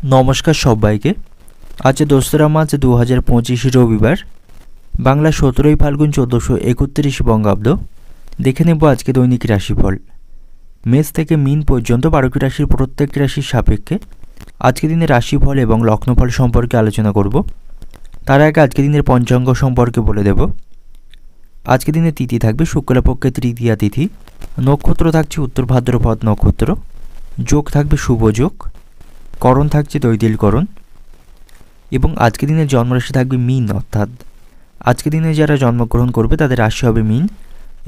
নমস্কার সবাইকে। আজ 2রা মার্চ 2025 রবিবার, বাংলা 17ই ফাল্গুন 1431 বঙ্গাব্দ। দেখে নেব আজকে দৈনিক রাশিফল। মেষ থেকে মিন পর্যন্ত 12টি রাশির প্রত্যেকটি রাশির সাপেক্ষে আজকে দিনের রাশিফল এবং লগ্নফল সম্পর্কে আলোচনা করব। তার আগে আজকে দিনের পঞ্চাঙ্গ সম্পর্কে বলে দেব। আজকে দিনে তিথি থাকবে শুক্লপক্ষের তৃতীয়া তিথি, নক্ষত্র থাকছে উত্তর ভাদ্রপদ নক্ষত্র, যোগ থাকবে শুভ যোগ, করণ থাকছে দৈদিলকরণ এবং আজকে দিনের জন্মরাশি থাকবে মিন, অর্থাৎ আজকে দিনে যারা জন্মগ্রহণ করবে তাদের রাশি হবে মিন।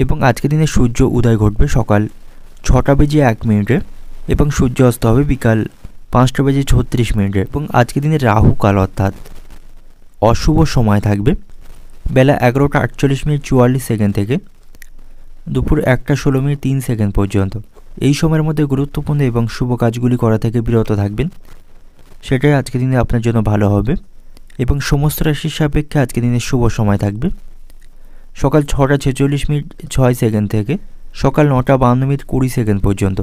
এবং আজকে দিনে সূর্য উদয় ঘটবে সকাল 6টা বেজে 1 মিনিটে এবং সূর্য অস্ত হবে বিকাল 5টা বেজে 36 মিনিটে। এবং আজকে দিনে রাহুকাল অর্থাৎ অশুভ সময় থাকবে বেলা 11টা 48 মিনিট 44 সেকেন্ড থেকে দুপুর 1টা 16 মিনিট 3 সেকেন্ড পর্যন্ত। এই সময়ের মধ্যে গুরুত্বপূর্ণ এবং শুভ কাজগুলি করা থেকে বিরত থাকবেন, সেটাই আজকে দিনে আপনার জন্য ভালো হবে। এবং সমস্ত রাশির সাপেক্ষে আজকে দিনের শুভ সময় থাকবে সকাল 6টা 46 মিনিট 6 সেকেন্ড থেকে সকাল 9টা 52 মিনিট 20 সেকেন্ড পর্যন্ত।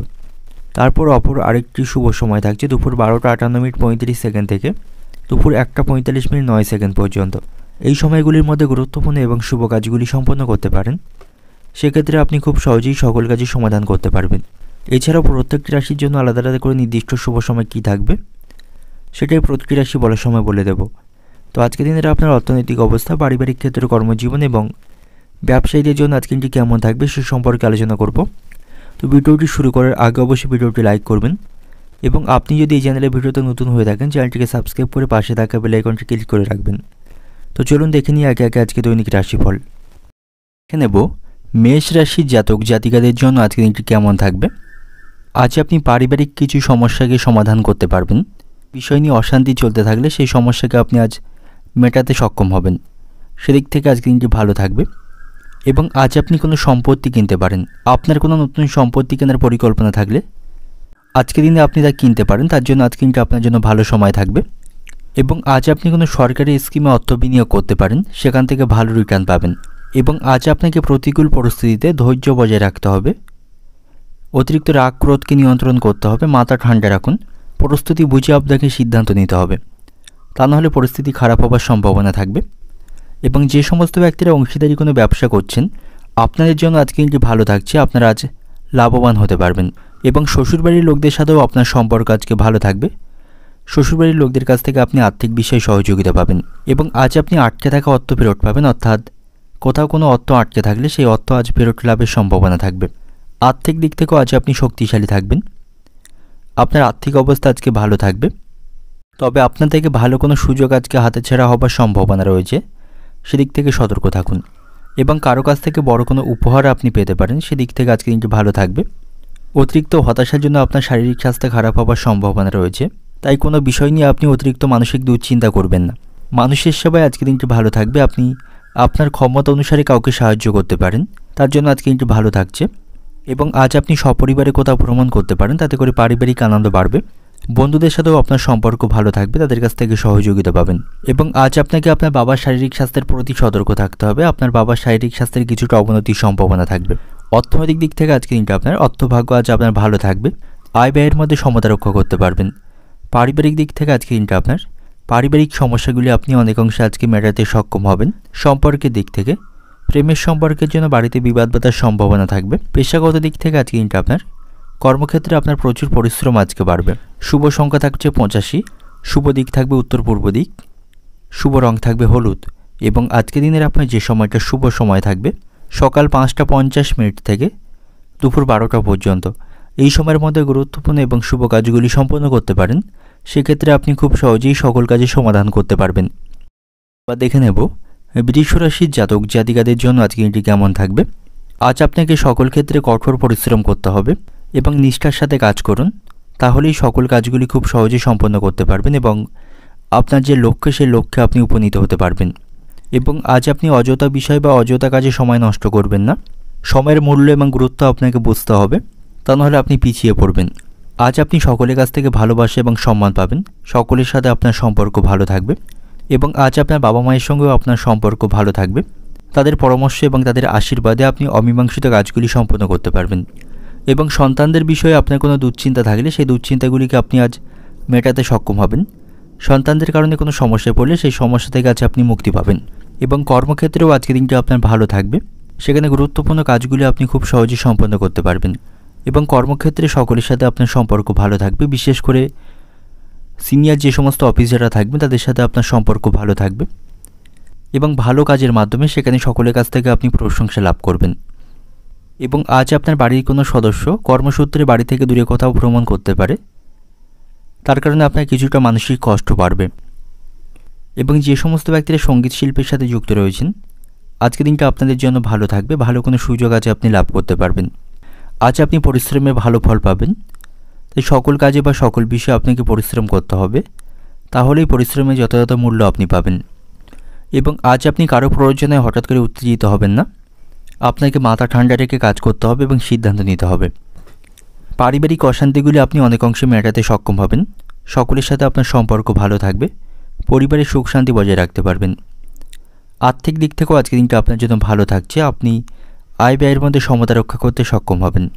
তারপর অপর আরেকটি শুভ সময় থাকছে দুপুর 12টা 58 মিনিট 35 সেকেন্ড থেকে দুপুর 1টা 45 মিনিট 9 সেকেন্ড পর্যন্ত। এই সময়গুলির মধ্যে গুরুত্বপূর্ণ এবং শুভ কাজগুলি সম্পন্ন করতে পারেন, সেক্ষেত্রে আপনি খুব সহজেই সকল কাজের সমাধান করতে পারবেন। এছাড়াও প্রত্যেকটি রাশির জন্য আলাদা আলাদা করে নির্দিষ্ট শুভ সময় কী থাকবে সেটাই প্রতিটি রাশি বলার সময় বলে দেব। তো আজকে দিনের আপনার অর্থনৈতিক অবস্থা, পারিবারিক ক্ষেত্রে, কর্মজীবন এবং ব্যবসায়ীদের জন্য আজকে দিনটি কেমন থাকবে সে সম্পর্কে আলোচনা করব। তো ভিডিওটি শুরু করার আগে অবশ্যই ভিডিওটি লাইক করবেন এবং আপনি যদি এই চ্যানেলে ভিডিওতে নতুন হয়ে থাকেন চ্যানেলটিকে সাবস্ক্রাইব করে পাশে থাকা বেল আইকনটি ক্লিক করে রাখবেন। তো চলুন দেখে নিই একে একে আজকে দৈনিক রাশিফল। দেখে নেব মেষ রাশির জাতক জাতিকাদের জন্য আজকে দিনটি কেমন থাকবে। আজ আপনি পারিবারিক কিছু সমস্যাকে সমাধান করতে পারবেন। বিষয় নিয়ে অশান্তি চলতে থাকলে সেই সমস্যাকে আপনি আজ মেটাতে সক্ষম হবেন, সেদিক থেকে আজকে দিনটি ভালো থাকবে। এবং আজ আপনি কোনো সম্পত্তি কিনতে পারেন। আপনার কোনো নতুন সম্পত্তি কেনার পরিকল্পনা থাকলে আজকে দিনে আপনি তা কিনতে পারেন, তার জন্য আজকে দিনটি আপনার জন্য ভালো সময় থাকবে। এবং আজ আপনি কোনো সরকারি স্কিমে অর্থ বিনিয়োগ করতে পারেন, সেখান থেকে ভালো রিটার্ন পাবেন। এবং আজ আপনাকে প্রতিকূল পরিস্থিতিতে ধৈর্য বজায় রাখতে হবে, অতিরিক্ত রাগ ক্রোধকে নিয়ন্ত্রণ করতে হবে, মাথা ঠান্ডা রাখুন, পরিস্থিতি বুঝে আপনাকে সিদ্ধান্ত নিতে হবে, তা নাহলে পরিস্থিতি খারাপ হবার সম্ভাবনা থাকবে। এবং যে সমস্ত ব্যক্তিরা অংশীদারি কোনো ব্যবসা করছেন আপনাদের জন্য আজকে দিনটি ভালো থাকছে, আপনারা আজ লাভবান হতে পারবেন। এবং শ্বশুরবাড়ির লোকদের সাথেও আপনার সম্পর্ক আজকে ভালো থাকবে, শ্বশুরবাড়ির লোকদের কাছ থেকে আপনি আর্থিক বিষয়ে সহযোগিতা পাবেন। এবং আজ আপনি আটকে থাকা অর্থ ফেরত পাবেন, অর্থাৎ কোথাও কোনো অর্থ আটকে থাকলে সেই অর্থ আজ ফেরত লাভের সম্ভাবনা থাকবে। আর্থিক দিক থেকেও আজ আপনি শক্তিশালী থাকবেন, আপনার আর্থিক অবস্থা আজকে ভালো থাকবে। তবে আপনার থেকে ভালো কোনো সুযোগ আজকে হাতেছাড়া হবার সম্ভাবনা রয়েছে, সেদিক থেকে সতর্ক থাকুন। এবং কারো কাছ থেকে বড় কোনো উপহার আপনি পেতে পারেন, সেদিক থেকে আজকে দিনটি ভালো থাকবে। অতিরিক্ত হতাশার জন্য আপনার শারীরিক স্বাস্থ্য খারাপ হবার সম্ভাবনা রয়েছে, তাই কোনো বিষয় নিয়ে আপনি অতিরিক্ত মানসিক দুশ্চিন্তা করবেন না। মানুষের সেবায় আজকে দিনটি ভালো থাকবে, আপনি আপনার ক্ষমতা অনুসারে কাউকে সাহায্য করতে পারেন, তার জন্য আজকে দিনটি ভালো থাকছে। এবং আজ আপনি সপরিবারে কোথাও ভ্রমণ করতে পারেন, তাতে করে পারিবারিক আনন্দ বাড়বে। বন্ধুদের সাথেও আপনার সম্পর্ক ভালো থাকবে, তাদের কাছ থেকে সহযোগিতা পাবেন। এবং আজ আপনাকে আপনার বাবার শারীরিক স্বাস্থ্যের প্রতি সতর্ক থাকতে হবে, আপনার বাবার শারীরিক স্বাস্থ্যের কিছুটা অবনতির সম্ভাবনা থাকবে। অর্থনৈতিক দিক থেকে আজকে দিনটা আপনার অর্থভাগ্য আজ আপনার ভালো থাকবে, আয় ব্যয়ের মধ্যে সমতা রক্ষা করতে পারবেন। পারিবারিক দিক থেকে আজকে দিনটা আপনার পারিবারিক সমস্যাগুলি আপনি অনেকাংশে আজকে মেটাতে সক্ষম হবেন। সম্পর্কের দিক থেকে প্রেমের সম্পর্কের জন্য বাড়িতে বিবাদ বাধার সম্ভাবনা থাকবে। পেশাগত দিক থেকে আজকে দিনটা আপনার কর্মক্ষেত্রে আপনার প্রচুর পরিশ্রম আজকে বাড়বে। শুভ সংখ্যা থাকছে 85, শুভ দিক থাকবে উত্তর পূর্ব দিক, শুভ রং থাকবে হলুদ। এবং আজকে দিনের আপনার যে সময়টা শুভ সময় থাকবে সকাল 5টা 50 মিনিট থেকে দুপুর 12টা পর্যন্ত। এই সময়ের মধ্যে গুরুত্বপূর্ণ এবং শুভ কাজগুলি সম্পন্ন করতে পারেন, সেক্ষেত্রে আপনি খুব সহজেই সকল কাজের সমাধান করতে পারবেন। বা দেখে নেব বৃষ রাশির জাতক জাতিকাদের জন্য আজকে দিনটি কেমন থাকবে। আজ আপনাকে সকল ক্ষেত্রে কঠোর পরিশ্রম করতে হবে এবং নিষ্ঠার সাথে কাজ করুন, তাহলেই সকল কাজগুলি খুব সহজেই সম্পন্ন করতে পারবেন এবং আপনার যে লক্ষ্য সেই লক্ষ্যে আপনি উপনীত হতে পারবেন। এবং আজ আপনি অযথা বিষয় বা অযথা কাজে সময় নষ্ট করবেন না, সময়ের মূল্য এবং গুরুত্ব আপনাকে বুঝতে হবে, তা নাহলে আপনি পিছিয়ে পড়বেন। আজ আপনি সকলের কাছ থেকে ভালোবাসা এবং সম্মান পাবেন, সকলের সাথে আপনার সম্পর্ক ভালো থাকবে। এবং আজ আপনার বাবা মায়ের সঙ্গেও আপনার সম্পর্ক ভালো থাকবে, তাদের পরামর্শ এবং তাদের আশীর্বাদে আপনি অমীমাংসিত কাজগুলি সম্পন্ন করতে পারবেন। এবং সন্তানদের বিষয়ে আপনার কোনো দুশ্চিন্তা থাকলে সেই দুশ্চিন্তাগুলিকে আপনি আজ মেটাতে সক্ষম হবেন। সন্তানদের কারণে কোনো সমস্যায় পড়লে সেই সমস্যা থেকে আজ আপনি মুক্তি পাবেন। এবং কর্মক্ষেত্রেও আজকের দিনটি আপনার ভালো থাকবে। সেখানে গুরুত্বপূর্ণ কাজগুলি আপনি খুব সহজেই সম্পন্ন করতে পারবেন। এবং কর্মক্ষেত্রে সকলের সাথে আপনার সম্পর্ক ভালো থাকবে। বিশেষ করে সিনিয়র যে সমস্ত অফিসাররা থাকবেন তাদের সাথে আপনার সম্পর্ক ভালো থাকবে। এবং ভালো কাজের মাধ্যমে সেখানে সকলের কাছ থেকে আপনি প্রশংসা লাভ করবেন। এবং আজ আপনার বাড়ির কোনো সদস্য কর্মসূত্রে বাড়ি থেকে দূরে কোথাও ভ্রমণ করতে পারে, তার কারণে আপনার কিছুটা মানসিক কষ্ট বাড়বে। এবং যে সমস্ত ব্যক্তিরা সঙ্গীত শিল্পের সাথে যুক্ত রয়েছেন, আজকের দিনটা আপনাদের জন্য ভালো থাকবে। ভালো কোনো সুযোগ আজ আপনি লাভ করতে পারবেন। আজ আপনি পরিশ্রমে ভালো ফল পাবেন। তাই সকল কাজে বা সকল বিষয়ে আপনাকে পরিশ্রম করতে হবে, তাহলেই পরিশ্রমের যথাযথ মূল্য আপনি পাবেন। এবং আজ আপনি কারো প্রয়োজনে হঠাৎ করে উত্তেজিত হবেন না। আপনাকে মাথা ঠান্ডা রেখে কাজ করতে হবে এবং সিদ্ধান্ত নিতে হবে। পারিবারিক অশান্তিগুলি আপনি অনেক অংশে মেটাতে সক্ষম হবেন। সকলের সাথে আপনার সম্পর্ক ভালো থাকবে। পরিবারের সুখ শান্তি বজায় রাখতে পারবেন। আর্থিক দিক থেকেও আজকের দিনটা আপনার জন্য ভালো থাকছে। আপনি আয় ব্যয়ের মধ্যে সমতা রক্ষা করতে সক্ষম হবেন।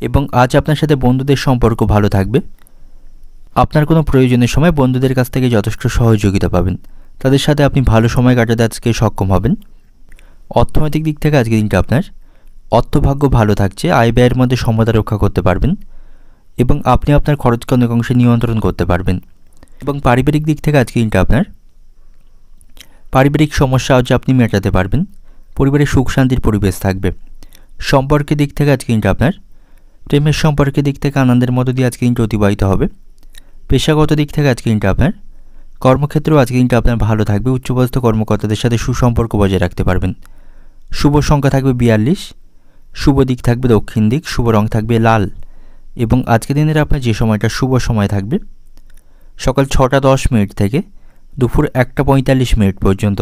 এবং আজ আপনার সাথে বন্ধুদের সম্পর্ক ভালো থাকবে। আপনার কোনো প্রয়োজনের সময় বন্ধুদের কাছ থেকে যথেষ্ট সহযোগিতা পাবেন। তাদের সাথে আপনি ভালো সময় কাটাতে আজকে সক্ষম হবেন। অর্থনৈতিক দিক থেকে আজকের দিনটা আপনার অর্থভাগ্য ভালো থাকছে। আয় ব্যয়ের মধ্যে সমতা রক্ষা করতে পারবেন এবং আপনি আপনার খরচকে অনেক অংশে নিয়ন্ত্রণ করতে পারবেন। এবং পারিবারিক দিক থেকে আজকের দিনটা আপনার পারিবারিক সমস্যা আজ আপনি মেটাতে পারবেন। পরিবারে সুখ শান্তির পরিবেশ থাকবে। সম্পর্কের দিক থেকে আজকের দিনটা আপনার প্রেমের সম্পর্কের দিক থেকে আনন্দের মধ্য দিয়ে আজকের দিনটা অতিবাহিত হবে। পেশাগত দিক থেকে আজকের দিনটা আপনার কর্মক্ষেত্রেও আজকের দিনটা আপনার ভালো থাকবে। উচ্চপদস্থ কর্মকর্তাদের সাথে সুসম্পর্ক বজায় রাখতে পারবেন। শুভ সংখ্যা থাকবে 42, শুভ দিক থাকবে দক্ষিণ দিক, শুভ রং থাকবে লাল। এবং আজকের দিনের আপনার যে সময়টা শুভ সময় থাকবে সকাল 6টা 10 মিনিট থেকে দুপুর 1টা 45 মিনিট পর্যন্ত।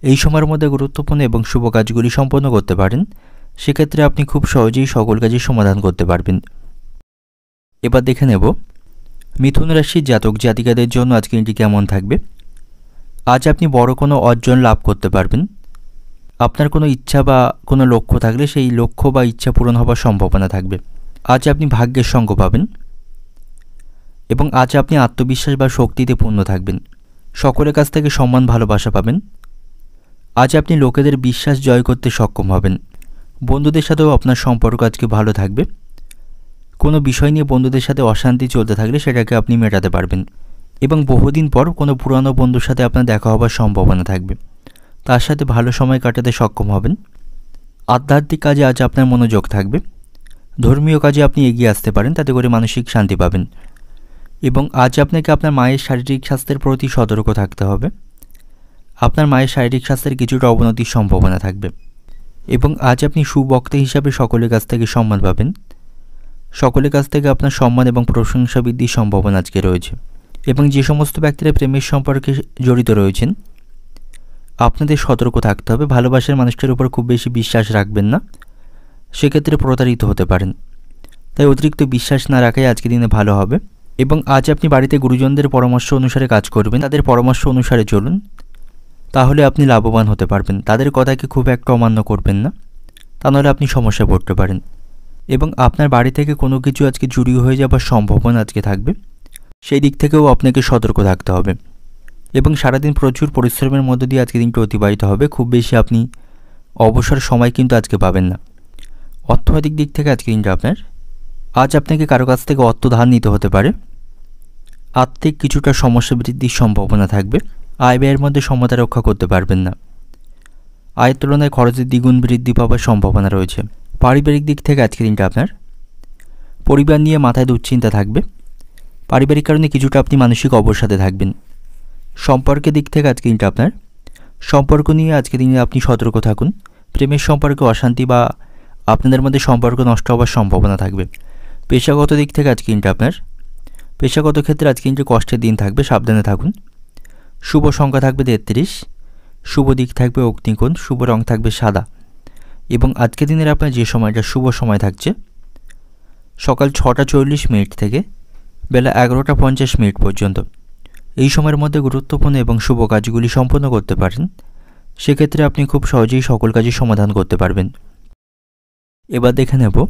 এই সময়ের মধ্যে গুরুত্বপূর্ণ এবং শুভ কাজগুলি সম্পন্ন করতে পারেন। সেক্ষেত্রে আপনি খুব সহজেই সকল কাজের সমাধান করতে পারবেন। এবার দেখে নেব মিথুন রাশির জাতক জাতিকাদের জন্য আজকের দিনটি কেমন থাকবে। আজ আপনি বড় কোনো অর্জন লাভ করতে পারবেন। আপনার কোনো ইচ্ছা বা কোনো লক্ষ্য থাকলে সেই লক্ষ্য বা ইচ্ছা পূরণ হওয়ার সম্ভাবনা থাকবে। আজ আপনি ভাগ্যের সঙ্গ পাবেন এবং আজ আপনি আত্মবিশ্বাস বা শক্তিতে পূর্ণ থাকবেন। সকলের কাছ থেকে সম্মান ভালোবাসা পাবেন। আজ আপনি লোকেদের বিশ্বাস জয় করতে সক্ষম হবেন। বন্ধুদের সাথেও আপনার সম্পর্ক আজকে ভালো থাকবে। কোনো বিষয় নিয়ে বন্ধুদের সাথে অশান্তি চলতে থাকলে সেটাকে আপনি মেটাতে পারবেন এবং বহুদিন পর কোনো পুরানো বন্ধুর সাথে আপনার দেখা হওয়ার সম্ভাবনা থাকবে। তার সাথে ভালো সময় কাটাতে সক্ষম হবেন। আধ্যাত্মিক কাজে আজ আপনার মনোযোগ থাকবে। ধর্মীয় কাজে আপনি এগিয়ে আসতে পারেন, তাতে করে মানসিক শান্তি পাবেন। এবং আজ আপনাকে আপনার মায়ের শারীরিক স্বাস্থ্যের প্রতি সতর্ক থাকতে হবে। আপনার মায়ের শারীরিক স্বাস্থ্যের কিছুটা অবনতির সম্ভাবনা থাকবে। এবং আজ আপনি সুবক্তা হিসাবে সকলের কাছ থেকে সম্মান পাবেন। সকলের কাছ থেকে আপনার সম্মান এবং প্রশংসা বৃদ্ধির সম্ভাবনা আজকে রয়েছে। এবং যে সমস্ত ব্যক্তিরা প্রেমের সম্পর্কে জড়িত রয়েছেন আপনাদের সতর্ক থাকতে হবে। ভালোবাসার মানুষটার উপর খুব বেশি বিশ্বাস রাখবেন না, সেক্ষেত্রে প্রতারিত হতে পারেন। তাই অতিরিক্ত বিশ্বাস না রাখাই আজকের দিনে ভালো হবে। এবং আজ আপনি বাড়িতে গুরুজনদের পরামর্শ অনুসারে কাজ করবেন। তাদের পরামর্শ অনুসারে চলুন, তাহলে আপনি লাভবান হতে পারবেন। তাদের কথাকে খুব একটা অমান্য করবেন না, তা নাহলে আপনি সমস্যায় পড়তে পারেন। এবং আপনার বাড়ি থেকে কোনো কিছু আজকে চুরি হয়ে যাবার সম্ভাবনা আজকে থাকবে। সেই দিক থেকেও আপনাকে সতর্ক থাকতে হবে। এবং সারাদিন প্রচুর পরিশ্রমের মধ্য দিয়ে আজকে দিনটা অতিবাহিত হবে। খুব বেশি আপনি অবসর সময় কিন্তু আজকে পাবেন না। অর্থনৈতিক দিক থেকে আজকে দিনটা আপনার আজ আপনাকে কারো কাছ থেকে অর্থ ধার নিতে হতে পারে। আর্থিক কিছুটা সমস্যা বৃদ্ধির সম্ভাবনা থাকবে। আয় ব্যয়ের মধ্যে সমতা রক্ষা করতে পারবেন না। আয়ের তুলনায় খরচের দ্বিগুণ বৃদ্ধি পাওয়ার সম্ভাবনা রয়েছে। পারিবারিক দিক থেকে আজকের দিনটা আপনার পরিবার নিয়ে মাথায় দুশ্চিন্তা থাকবে। পারিবারিক কারণে কিছুটা আপনি মানসিক অবসাদে থাকবেন। সম্পর্কের দিক থেকে আজকের দিনটা আপনার সম্পর্ক নিয়ে আজকের দিনে আপনি সতর্ক থাকুন। প্রেমের সম্পর্কে অশান্তি বা আপনাদের মধ্যে সম্পর্ক নষ্ট হওয়ার সম্ভাবনা থাকবে। পেশাগত দিক থেকে আজকের দিনটা আপনার পেশাগত ক্ষেত্রে আজকে দিনটি কষ্টের দিন থাকবে, সাবধানে থাকুন। শুভ সংখ্যা থাকবে 33, শুভ দিক থাকবে অগ্নিকোণ, শুভ রং থাকবে সাদা। এবং আজকের দিনের আপনার যে সময়টা শুভ সময় থাকছে সকাল 6টা 40 মিনিট থেকে বেলা 11টা 50 মিনিট পর্যন্ত। এই সময়ের মধ্যে গুরুত্বপূর্ণ এবং শুভ কাজগুলি সম্পন্ন করতে পারেন। সেক্ষেত্রে আপনি খুব সহজেই সকল কাজের সমাধান করতে পারবেন। এবার দেখে নেব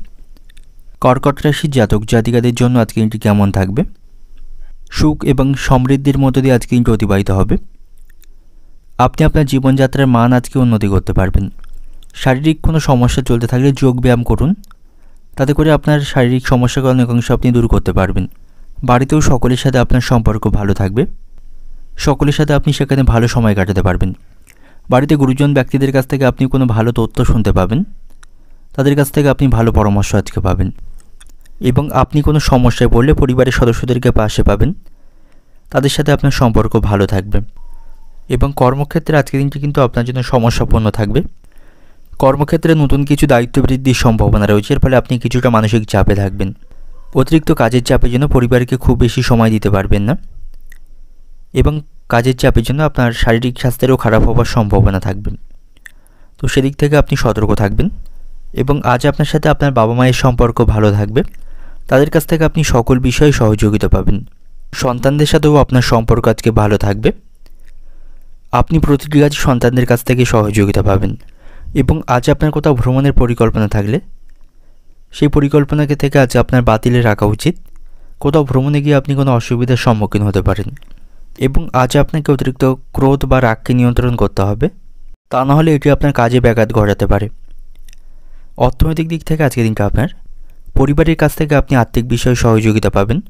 কর্কট রাশির জাতক জাতিকাদের জন্য আজকে দিনটি কেমন থাকবে। সুখ এবং সমৃদ্ধির মধ্য দিয়ে আজকে দিনটি অতিবাহিত হবে। আপনি আপনার জীবনযাত্রার মান আজকে উন্নতি করতে পারবেন। শারীরিক কোনো সমস্যা চলতে থাকলে যোগ ব্যায়াম করুন, তাতে করে আপনার শারীরিক সমস্যাকে অনেকাংশ আপনি দূর করতে পারবেন। বাড়িতেও সকলের সাথে আপনার সম্পর্ক ভালো থাকবে, সকলের সাথে আপনি সেখানে ভালো সময় কাটাতে পারবেন। বাড়িতে গুরুজন ব্যক্তিদের কাছ থেকে আপনি কোনো ভালো তথ্য শুনতে পাবেন, তাদের কাছ থেকে আপনি ভালো পরামর্শ আজকে পাবেন। এবং আপনি কোনো সমস্যায় পড়লে পরিবারের সদস্যদেরকে পাশে পাবেন, তাদের সাথে আপনার সম্পর্ক ভালো থাকবে। এবং কর্মক্ষেত্রে আজকের দিনটি কিন্তু আপনার জন্য সমস্যাপূর্ণ থাকবে। কর্মক্ষেত্রে নতুন কিছু দায়িত্ব বৃদ্ধির সম্ভাবনা রয়েছে, এর ফলে আপনি কিছুটা মানসিক চাপে থাকবেন। অতিরিক্ত কাজের চাপের জন্য পরিবারকে খুব বেশি সময় দিতে পারবেন না, এবং কাজের চাপের জন্য আপনার শারীরিক স্বাস্থ্যেরও খারাপ হওয়ার সম্ভাবনা থাকবে। তো সেদিক থেকে আপনি সতর্ক থাকবেন। এবং আজ আপনার সাথে আপনার বাবা মায়ের সম্পর্ক ভালো থাকবে, তাদের কাছ থেকে আপনি সকল বিষয়ে সহযোগিতা পাবেন। সন্তানদের সাথেও আপনার সম্পর্ক আজকে ভালো থাকবে, আপনি প্রতিটি কাজে সন্তানদের কাছ থেকে সহযোগিতা পাবেন। এবং আজ আপনার কোথাও ভ্রমণের পরিকল্পনা থাকলে সেই পরিকল্পনাকে থেকে আজ আপনার বাতিলে রাখা উচিত। কোথাও ভ্রমণে গিয়ে আপনি কোনো অসুবিধার সম্মুখীন হতে পারেন। এবং আজ আপনাকে অতিরিক্ত ক্রোধ বা রাগকে নিয়ন্ত্রণ করতে হবে, তা নাহলে এটি আপনার কাজে ব্যাঘাত ঘটাতে পারে। অর্থনৈতিক দিক থেকে আজকের দিনটা আপনার পরিবারের কাছ থেকে আপনি আর্থিক বিষয়ে সহযোগিতা পাবেন।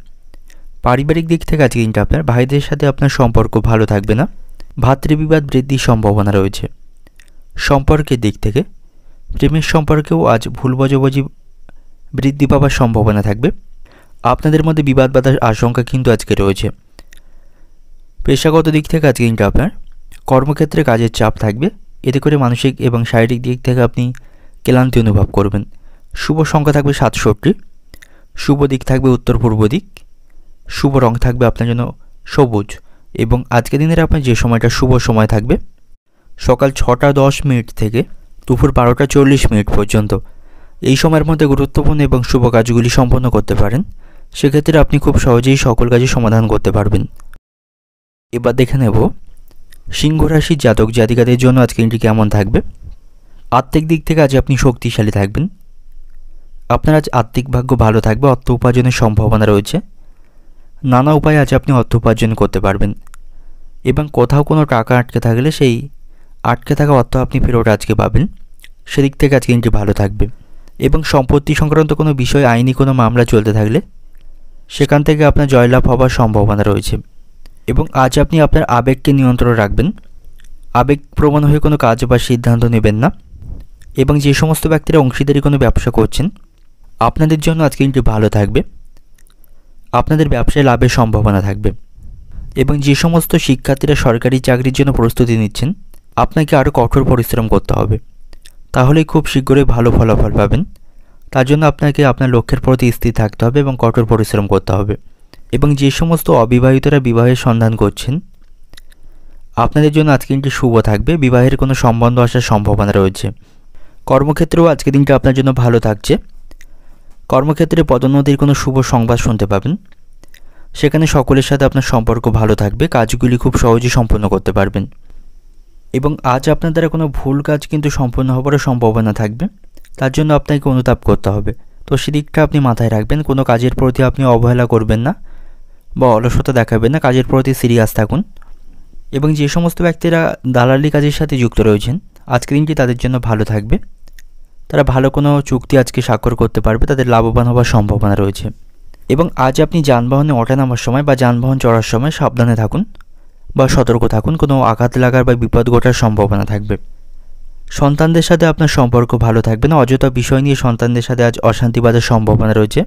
পারিবারিক দিক থেকে আজকের দিনটা আপনার ভাইদের সাথে আপনার সম্পর্ক ভালো থাকবে না, ভাতৃবিবাদ বৃদ্ধির সম্ভাবনা রয়েছে। সম্পর্কের দিক থেকে প্রেমের সম্পর্কেও আজ ভুল বোঝাবুঝি বৃদ্ধি পাওয়ার সম্ভাবনা থাকবে। আপনাদের মধ্যে বিবাদ বাধার আশঙ্কা কিন্তু আজকে রয়েছে। পেশাগত দিক থেকে আজকে দিনটা আপনার কর্মক্ষেত্রে কাজের চাপ থাকবে, এতে করে মানসিক এবং শারীরিক দিক থেকে আপনি ক্লান্তি অনুভব করবেন। শুভ সংখ্যা থাকবে 67, শুভ দিক থাকবে উত্তর পূর্ব দিক, শুভ রং থাকবে আপনার জন্য সবুজ। এবং আজকের দিনের আপনার যে সময়টা শুভ সময় থাকবে সকাল 6টা 10 মিনিট থেকে দুপুর 12টা 40 মিনিট পর্যন্ত। এই সময়ের মধ্যে গুরুত্বপূর্ণ এবং শুভ কাজগুলি সম্পন্ন করতে পারেন, সেক্ষেত্রে আপনি খুব সহজেই সকল কাজের সমাধান করতে পারবেন। এবার দেখে নেব সিংহ রাশির জাতক জাতিকাদের জন্য আজকে দিনটি কেমন থাকবে। আর্থিক দিক থেকে আজ আপনি শক্তিশালী থাকবেন, আপনার আজ আর্থিক ভাগ্য ভালো থাকবে, অর্থ উপার্জনের সম্ভাবনা রয়েছে। নানা উপায়ে আজ আপনি অর্থ উপার্জন করতে পারবেন। এবং কোথাও কোনো টাকা আটকে থাকলে সেই আটকে থাকা অর্থ আপনি ফেরত আজকে পাবেন, সেদিক থেকে আজকে দিনটি ভালো থাকবে। এবং সম্পত্তি সংক্রান্ত কোনো বিষয় আইনি কোনো মামলা চলতে থাকলে সেখান থেকে আপনার জয়লাভ হওয়ার সম্ভাবনা রয়েছে। এবং আজ আপনি আপনার আবেগকে নিয়ন্ত্রণ রাখবেন, আবেগপ্রবণ হয়ে কোনো কাজ বা সিদ্ধান্ত নেবেন না। এবং যে সমস্ত ব্যক্তিরা অংশীদারি কোনো ব্যবসা করছেন আপনাদের জন্য আজকে দিনটি ভালো থাকবে, আপনাদের ব্যবসায় লাভের সম্ভাবনা থাকবে। এবং যে সমস্ত শিক্ষার্থীরা সরকারি চাকরির জন্য প্রস্তুতি নিচ্ছেন আপনাকে আরও কঠোর পরিশ্রম করতে হবে, তাহলেই খুব শীঘ্রই ভালো ফলাফল পাবেন। তার জন্য আপনাকে আপনার লক্ষ্যের প্রতি স্থির থাকতে হবে এবং কঠোর পরিশ্রম করতে হবে। এবং যে সমস্ত অবিবাহিতরা বিবাহের সন্ধান করছেন আপনাদের জন্য আজকে দিনটি শুভ থাকবে, বিবাহের কোনো সম্বন্ধ আসার সম্ভাবনা রয়েছে। কর্মক্ষেত্রেও আজকে দিনটা আপনার জন্য ভালো থাকছে, কর্মক্ষেত্রে পদোন্নতির কোনো শুভ সংবাদ শুনতে পাবেন, সেখানে সকলের সাথে আপনার সম্পর্ক ভালো থাকবে, কাজগুলি খুব সহজেই সম্পন্ন করতে পারবেন। এবং আজ আপনার দ্বারা কোনো ভুল কাজ কিন্তু সম্পন্ন হওয়ারও সম্ভাবনা থাকবে, তার জন্য আপনাকে অনুতাপ করতে হবে। তো সেদিকটা আপনি মাথায় রাখবেন, কোনো কাজের প্রতি আপনি অবহেলা করবেন না বা অলসতা দেখাবেন না, কাজের প্রতি সিরিয়াস থাকুন। এবং যে সমস্ত ব্যক্তিরা দালালি কাজের সাথে যুক্ত রয়েছেন আজকের দিনটি তাদের জন্য ভালো থাকবে, তারা ভালো কোনো চুক্তি আজকে স্বাক্ষর করতে পারবে, তাদের লাভবান হওয়ার সম্ভাবনা রয়েছে। এবং আজ আপনি যানবাহনে ওঠা নামার সময় বা যানবাহন চড়ার সময় সাবধানে থাকুন বা সতর্ক থাকুন, কোনো আঘাত লাগার বা বিপদ ঘটার সম্ভাবনা থাকবে। সন্তানদের সাথে আপনার সম্পর্ক ভালো থাকবে না, অযথা বিষয় নিয়ে সন্তানদের সাথে আজ অশান্তি বাঁধার সম্ভাবনা রয়েছে,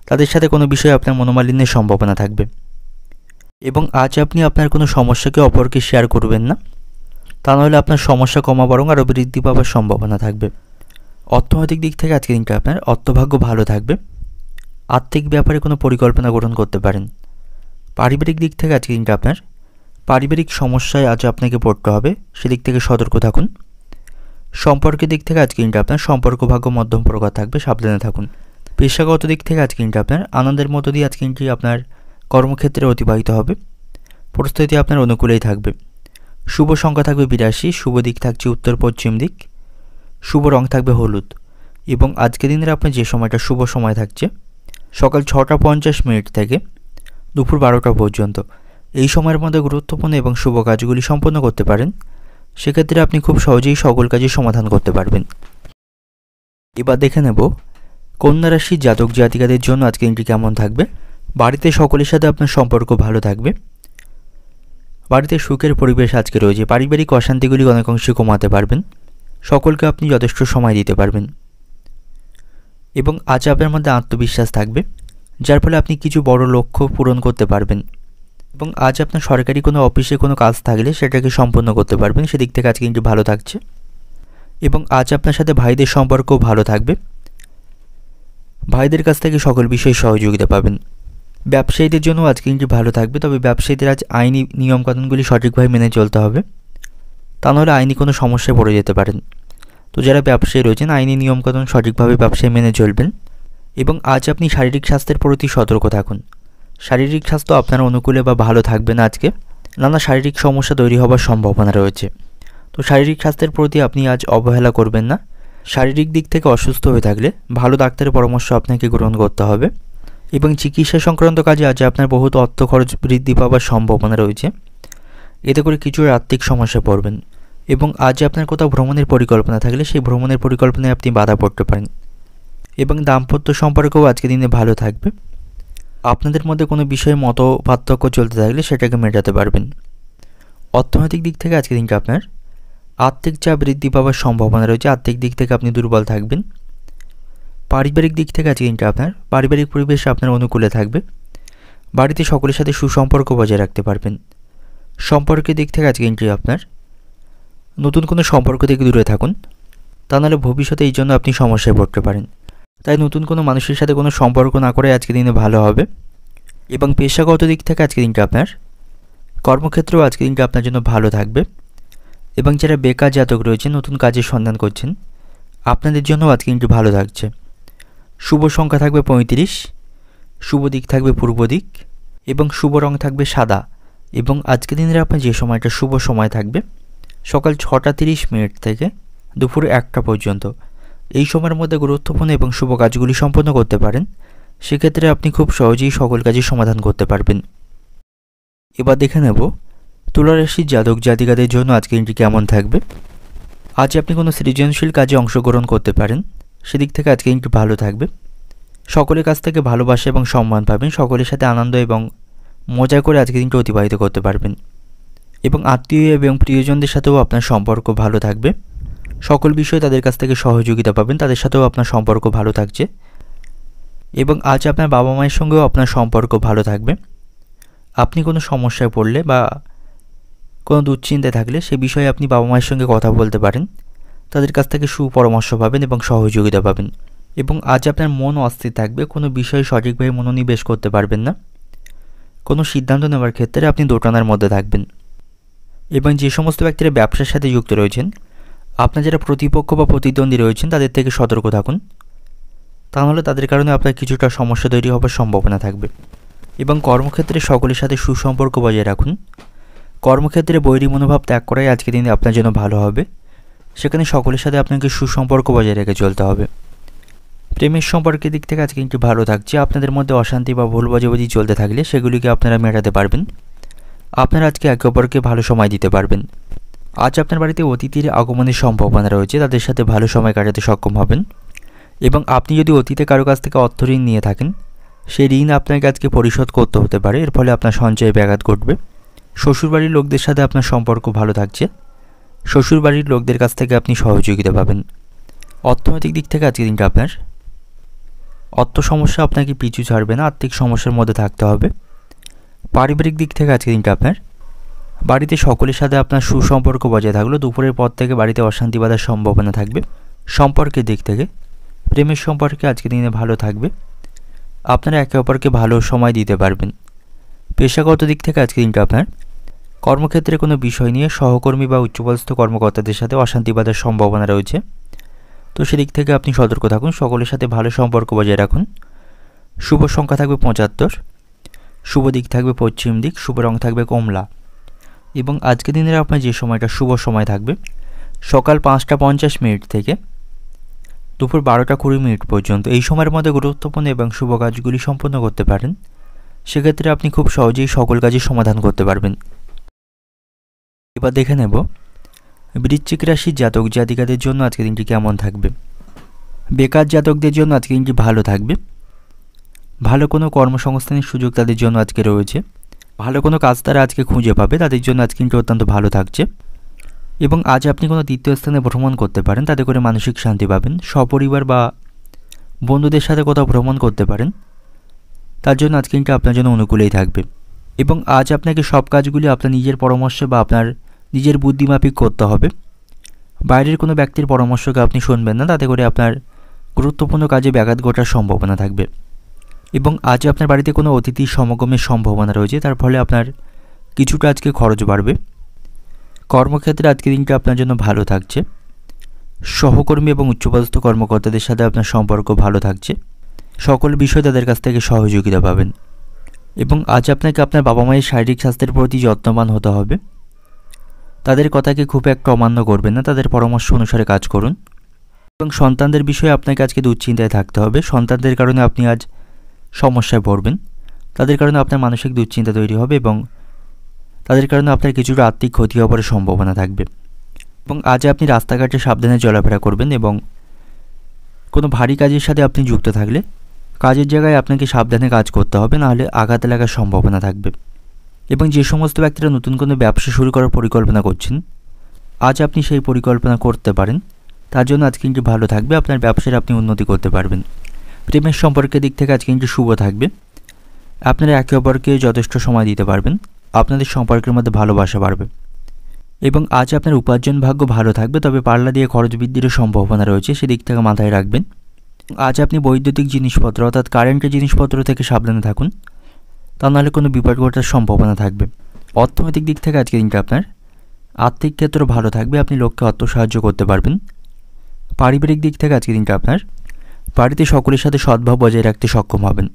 তাদের সাথে কোনো বিষয়ে আপনার মনোমালিন্যের সম্ভাবনা থাকবে। এবং আজ আপনি আপনার কোনো সমস্যাকে অপরকে শেয়ার করবেন না, তা নাহলে আপনার সমস্যা কমা বরং আরও বৃদ্ধি পাওয়ার সম্ভাবনা থাকবে। অর্থনৈতিক দিক থেকে আজকের দিনটা আপনার অর্থভাগ্য ভালো থাকবে, আর্থিক ব্যাপারে কোনো পরিকল্পনা গ্রহণ করতে পারেন। পারিবারিক দিক থেকে আজকের দিনটা আপনার পারিবারিক সমস্যায় আজ আপনাকে পড়তে হবে, সেদিক থেকে সতর্ক থাকুন। সম্পর্কের দিক থেকে আজকের দিনটা আপনার সম্পর্ক ভাগ্য মধ্যম প্রকার থাকবে, সাবধানে থাকুন। পেশাগত দিক থেকে আজকের দিনটা আপনার আনন্দের মধ্য দিয়ে আজকের দিনটি আপনার কর্মক্ষেত্রে অতিবাহিত হবে, পরিস্থিতি আপনার অনুকূলেই থাকবে। শুভ সংখ্যা থাকবে 82, শুভ দিক থাকছে উত্তর পশ্চিম দিক, শুভ রং থাকবে হলুদ। এবং আজকের দিনের আপনার যে সময়টা শুভ সময় থাকছে সকাল 6টা 50 মিনিট থেকে দুপুর 12টা পর্যন্ত। এই সময়ের মধ্যে গুরুত্বপূর্ণ এবং শুভ কাজগুলি সম্পন্ন করতে পারেন। সেক্ষেত্রে আপনি খুব সহজেই সকল কাজের সমাধান করতে পারবেন। এবার দেখে নেব কন্যা রাশির জাতক জাতিকাদের জন্য আজকে দিনটি কেমন থাকবে। বাড়িতে সকলের সাথে আপনার সম্পর্ক ভালো থাকবে। বাড়িতে সুখের পরিবেশ আজকে রয়েছে। পারিবারিক অশান্তিগুলি অনেকাংশে কমাতে পারবেন। সকলকে আপনি যথেষ্ট সময় দিতে পারবেন এবং আজ আপনার মধ্যে আত্মবিশ্বাস থাকবে, যার ফলে আপনি কিছু বড় লক্ষ্য পূরণ করতে পারবেন এবং আজ আপনার সরকারি কোনো অফিসে কোনো কাজ থাকলে সেটাকে সম্পন্ন করতে পারবেন। সেদিক থেকে আজকে কিন্তু ভালো থাকছে এবং আজ আপনার সাথে ভাইদের সম্পর্কও ভালো থাকবে। ভাইদের কাছ থেকে সকল বিষয়ে সহযোগিতা পাবেন। ব্যবসায়ীদের জন্য আজকে কিন্তু ভালো থাকবে, তবে ব্যবসায়ীদের আজ আইনি নিয়মকানুনগুলি সঠিকভাবে মেনে চলতে হবে, তা নাহলে আইনি কোনো সমস্যায় পড়ে যেতে পারেন। তো যারা ব্যবসায়ী রয়েছেন আইনি নিয়মকানুন সঠিকভাবে ব্যবসায় মেনে চলবেন এবং আজ আপনি শারীরিক স্বাস্থ্যের প্রতি সতর্ক থাকুন। শারীরিক স্বাস্থ্য আপনার অনুকূলে বা ভালো থাকবে না। আজকে নানা শারীরিক সমস্যা তৈরি হওয়ার সম্ভাবনা রয়েছে। তো শারীরিক স্বাস্থ্যের প্রতি আপনি আজ অবহেলা করবেন না। শারীরিক দিক থেকে অসুস্থ হয়ে থাকলে ভালো ডাক্তারের পরামর্শ আপনাকে গ্রহণ করতে হবে এবং চিকিৎসা সংক্রান্ত কাজে আজ আপনার বহুত অর্থ খরচ বৃদ্ধি পাওয়ার সম্ভাবনা রয়েছে। এতে করে কিছু আর্থিক সমস্যা পড়বেন এবং আজ আপনার কোথাও ভ্রমণের পরিকল্পনা থাকলে সেই ভ্রমণের পরিকল্পনায় আপনি বাধা পড়তে পারেন এবং দাম্পত্য সম্পর্কও আজকে দিনে ভালো থাকবে। আপনাদের মধ্যে কোনো বিষয়ে মত পার্থক্য চলতে থাকলে সেটাকে মেটাতে পারবেন। অর্থনৈতিক দিক থেকে আজকে দিনটা আপনার আর্থিক চাপ বৃদ্ধি পাওয়ার সম্ভাবনা রয়েছে। আর্থিক দিক থেকে আপনি দুর্বল থাকবেন। পারিবারিক দিক থেকে আজকে দিনটা আপনার পারিবারিক পরিবেশ আপনার অনুকূলে থাকবে। বাড়িতে সকলের সাথে সুসম্পর্ক বজায় রাখতে পারবেন। সম্পর্কের দিক থেকে আজকে দিনটি আপনার নতুন কোনো সম্পর্ক থেকে দূরে থাকুন, তা নাহলে ভবিষ্যতে এই জন্য আপনি সমস্যায় পড়তে পারেন। তাই নতুন কোনো মানুষের সাথে কোনো সম্পর্ক না করে আজকে দিনে ভালো হবে। এবং পেশাগত দিক থেকে আজকে দিনটা আপনার কর্মক্ষেত্রেও আজকে দিনটা আপনার জন্য ভালো থাকবে এবং যারা বেকার জাতক রয়েছেন নতুন কাজের সন্ধান করছেন আপনাদের জন্য আজকে দিনটি ভালো থাকছে। শুভ সংখ্যা থাকবে 35, শুভ দিক থাকবে পূর্ব দিক এবং শুভ রং থাকবে সাদা। এবং আজকে দিনের আপনার যে সময়টা শুভ সময় থাকবে সকাল 6টা 30 মিনিট থেকে দুপুর 1টা পর্যন্ত। এই সময়ের মধ্যে গুরুত্বপূর্ণ এবং শুভ কাজগুলি সম্পন্ন করতে পারেন। সেক্ষেত্রে আপনি খুব সহজেই সকল কাজের সমাধান করতে পারবেন। এবার দেখে নেব তুলা রাশির জাতক জাতিকাদের জন্য আজকে দিনটি কেমন থাকবে। আজ আপনি কোনো সৃজনশীল কাজে অংশগ্রহণ করতে পারেন। সেদিক থেকে আজকে দিনটি ভালো থাকবে। সকলের কাছ থেকে ভালোবাসা এবং সম্মান পাবেন। সকলের সাথে আনন্দ এবং মজা করে আজকে দিনটি অতিবাহিত করতে পারবেন এবং আত্মীয় এবং প্রিয়জনদের সাথেও আপনার সম্পর্ক ভালো থাকবে। সকল বিষয়ে তাদের কাছ থেকে সহযোগিতা পাবেন। তাদের সাথেও আপনার সম্পর্ক ভালো থাকছে এবং আজ আপনার বাবা মায়ের সঙ্গেও আপনার সম্পর্ক ভালো থাকবে। আপনি কোনো সমস্যায় পড়লে বা কোনো দুশ্চিন্তায় থাকলে সে বিষয়ে আপনি বাবা মায়ের সঙ্গে কথা বলতে পারেন। তাদের কাছ থেকে সুপরামর্শ পাবেন এবং সহযোগিতা পাবেন এবং আজ আপনার মন অস্থির থাকবে। কোনো বিষয়ে সঠিকভাবে মনোনিবেশ করতে পারবেন না। কোনো সিদ্ধান্ত নেওয়ার ক্ষেত্রে আপনি দোটানার মধ্যে থাকবেন এবং যে সমস্ত ব্যক্তিরা ব্যবসার সাথে যুক্ত রয়েছেন আপনার যারা প্রতিপক্ষ বা প্রতিদ্বন্দ্বী রয়েছেন তাদের থেকে সতর্ক থাকুন, তা নাহলে তাদের কারণে আপনার কিছুটা সমস্যা তৈরি হওয়ার সম্ভাবনা থাকবে। এবং কর্মক্ষেত্রে সকলের সাথে সুসম্পর্ক বজায় রাখুন। কর্মক্ষেত্রে বৈরী মনোভাব ত্যাগ করাই আজকে দিনে আপনার জন্য ভালো হবে। সেখানে সকলের সাথে আপনাকে সুসম্পর্ক বজায় রেখে চলতে হবে। প্রেমের সম্পর্কের দিক থেকে আজকে কিন্তু ভালো থাকছে। আপনাদের মধ্যে অশান্তি বা ভুল বোঝাবুঝি চলতে থাকলে সেগুলিকে আপনারা মেটাতে পারবেন। আপনারা আজকে একে অপরকে ভালো সময় দিতে পারবেন। আজ আপনার বাড়িতে অতিথির আগমনের সম্ভাবনা রয়েছে। তাদের সাথে ভালো সময় কাটাতে সক্ষম হবেন এবং আপনি যদি অতীতে কারো কাছ থেকে অর্থ ঋণ নিয়ে থাকেন সেই ঋণ আপনাকে আজকে পরিশোধ করতে হতে পারে। এর ফলে আপনার সঞ্চয়ে ব্যাঘাত ঘটবে। শ্বশুরবাড়ির লোকদের সাথে আপনার সম্পর্ক ভালো থাকছে। শ্বশুরবাড়ির লোকদের কাছ থেকে আপনি সহযোগিতা পাবেন। অর্থনৈতিক দিক থেকে আজকে দিনটা আপনার অর্থ সমস্যা আপনাকে পিছু ছাড়বে না। আর্থিক সমস্যার মধ্যে থাকতে হবে। পারিবারিক দিক থেকে আজকে দিনটা আপনার বাড়িতে সকলের সাথে আপনার সুসম্পর্ক বজায় থাকলো। দুপুরের পর থেকে বাড়িতে অশান্তি বাঁধার সম্ভাবনা থাকবে। সম্পর্কের দিক থেকে প্রেমের সম্পর্কে আজকে দিনে ভালো থাকবে। আপনারা একে অপরকে ভালো সময় দিতে পারবেন। পেশাগত দিক থেকে আজকে দিনটা আপনার কর্মক্ষেত্রে কোনো বিষয় নিয়ে সহকর্মী বা উচ্চপদস্থ কর্মকর্তাদের সাথে অশান্তি বাঁধার সম্ভাবনা রয়েছে। তো সেদিক থেকে আপনি সতর্ক থাকুন। সকলের সাথে ভালো সম্পর্ক বজায় রাখুন। শুভ সংখ্যা থাকবে 75, শুভ দিক থাকবে পশ্চিম দিক, শুভ রং থাকবে কমলা এবং আজকে দিনের আপনার যে সময়টা শুভ সময় থাকবে সকাল 5টা 50 মিনিট থেকে দুপুর 12টা 20 মিনিট পর্যন্ত। এই সময়ের মধ্যে গুরুত্বপূর্ণ এবং শুভ কাজগুলি সম্পন্ন করতে পারেন। সেক্ষেত্রে আপনি খুব সহজেই সকল কাজের সমাধান করতে পারবেন। এবার দেখে নেব বৃশ্চিক রাশির জাতক জাতিকাদের জন্য আজকের দিনটি কেমন থাকবে। বেকার জাতকদের জন্য আজকের দিনটি ভালো থাকবে। ভালো কোনো কর্মসংস্থানের সুযোগ তাদের জন্য আজকে রয়েছে। ভালো কোনো কাজ তারা আজকে খুঁজে পাবে, তাদের জন্য আজকে দিনটি অত্যন্ত ভালো থাকছে। এবং আজ আপনি কোনো তৃতীয় স্থানে ভ্রমণ করতে পারেন, তাতে করে মানসিক শান্তি পাবেন। সপরিবার বা বন্ধুদের সাথে কোথাও ভ্রমণ করতে পারেন, তার জন্য আজকে দিনটি আপনার জন্য অনুকূলেই থাকবে। এবং আজ আপনাকে সব কাজগুলি আপনার নিজের পরামর্শ বা আপনার নিজের বুদ্ধিমাফিক করতে হবে। বাইরের কোনো ব্যক্তির পরামর্শকে আপনি শুনবেন না, তাতে করে আপনার গুরুত্বপূর্ণ কাজে ব্যাঘাত ঘটার সম্ভাবনা থাকবে। এবং আজ আপনার বাড়িতে কোনো অতিথির সমাগমের সম্ভাবনা রয়েছে, তার ফলে আপনার কিছুটা আজকে খরচ বাড়বে। কর্মক্ষেত্রে আজকের দিনটা আপনার জন্য ভালো থাকছে। সহকর্মী এবং উচ্চপদস্থ কর্মকর্তাদের সাথে আপনার সম্পর্ক ভালো থাকছে। সকল বিষয়ে তাদের কাছ থেকে সহযোগিতা পাবেন। এবং আজ আপনাকে আপনার বাবা মায়ের শারীরিক স্বাস্থ্যের প্রতি যত্নবান হতে হবে। তাদের কথাকে খুব একটা অমান্য করবেন না, তাদের পরামর্শ অনুসারে কাজ করুন। এবং সন্তানদের বিষয়ে আপনাকে আজকে দুশ্চিন্তায় থাকতে হবে। সন্তানদের কারণে আপনি আজ সমস্যায় পড়বেন। তাদের কারণে আপনার মানসিক দুশ্চিন্তা তৈরি হবে এবং তাদের কারণে আপনার কিছুটা আর্থিক ক্ষতি হওয়ার সম্ভাবনা থাকবে। এবং আজ আপনি রাস্তাঘাটে সাবধানে চলাফেরা করবেন এবং কোনো ভারী কাজের সাথে আপনি যুক্ত থাকলে কাজের জায়গায় আপনাকে সাবধানে কাজ করতে হবে, নাহলে আঘাত লাগার সম্ভাবনা থাকবে। এবং যে সমস্ত ব্যক্তিরা নতুন কোনো ব্যবসা শুরু করার পরিকল্পনা করছেন, আজ আপনি সেই পরিকল্পনা করতে পারেন। তার জন্য আজকে কিন্তু ভালো থাকবে, আপনার ব্যবসায় আপনি উন্নতি করতে পারবেন। প্রেমের সম্পর্কের দিক থেকে আজকে কিন্তু শুভ থাকবে। আপনারা একে অপরকে যথেষ্ট সময় দিতে পারবেন, আপনাদের সম্পর্কের মধ্যে ভালোবাসা বাড়বে। এবং আজ আপনার উপার্জন ভাগ্য ভালো থাকবে, তবে পাল্লা দিয়ে খরচ বৃদ্ধিরও সম্ভাবনা রয়েছে, সেদিক থেকে মাথায় রাখবেন। আজ আপনি বৈদ্যুতিক জিনিসপত্র অর্থাৎ কারেন্টের জিনিসপত্র থেকে সাবধানে থাকুন, তা নাহলে কোনো বিপদ ঘটার সম্ভাবনা থাকবে। অর্থনৈতিক দিক থেকে আজকে দিনটা আপনার আর্থিক ক্ষেত্র ভালো থাকবে, আপনি লোককে অর্থ সাহায্য করতে পারবেন। পারিবারিক দিক থেকে আজকে দিনটা আপনার বাড়িতে সকলের সাথে সদ্ভাব বজায় রাখতে সক্ষম হবেন।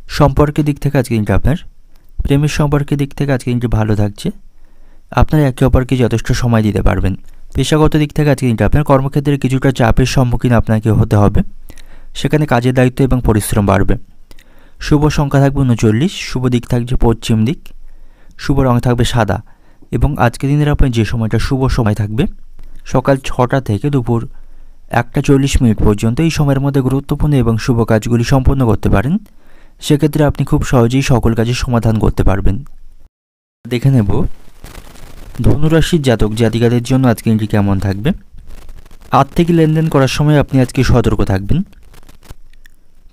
সম্পর্কের দিক থেকে আজকে দিনটা আপনার প্রেমের সম্পর্কের দিক থেকে আজকে দিনটি ভালো থাকছে, আপনারা একে অপরকে যথেষ্ট সময় দিতে পারবেন। পেশাগত দিক থেকে আজকে দিনটা আপনার কর্মক্ষেত্রে কিছুটা চাপের সম্মুখীন আপনাকে হতে হবে, সেখানে কাজের দায়িত্ব এবং পরিশ্রম বাড়বে। শুভ সংখ্যা থাকবে 39, শুভ দিক থাকছে পশ্চিম দিক, শুভ রং থাকবে সাদা। এবং আজকের দিনের আপনার যে সময়টা শুভ সময় থাকবে সকাল 6টা থেকে দুপুর 1:40 পর্যন্ত, এই সময়ের মধ্যে গুরুত্বপূর্ণ এবং শুভ কাজগুলি সম্পন্ন করতে পারেন। সেক্ষেত্রে আপনি খুব সহজেই সকল কাজের সমাধান করতে পারবেন। দেখে নেব ধনুরাশির জাতক জাতিকাদের জন্য আজকে দিনটি কেমন থাকবে। আর্থিক লেনদেন করার সময় আপনি আজকে সতর্ক থাকবেন,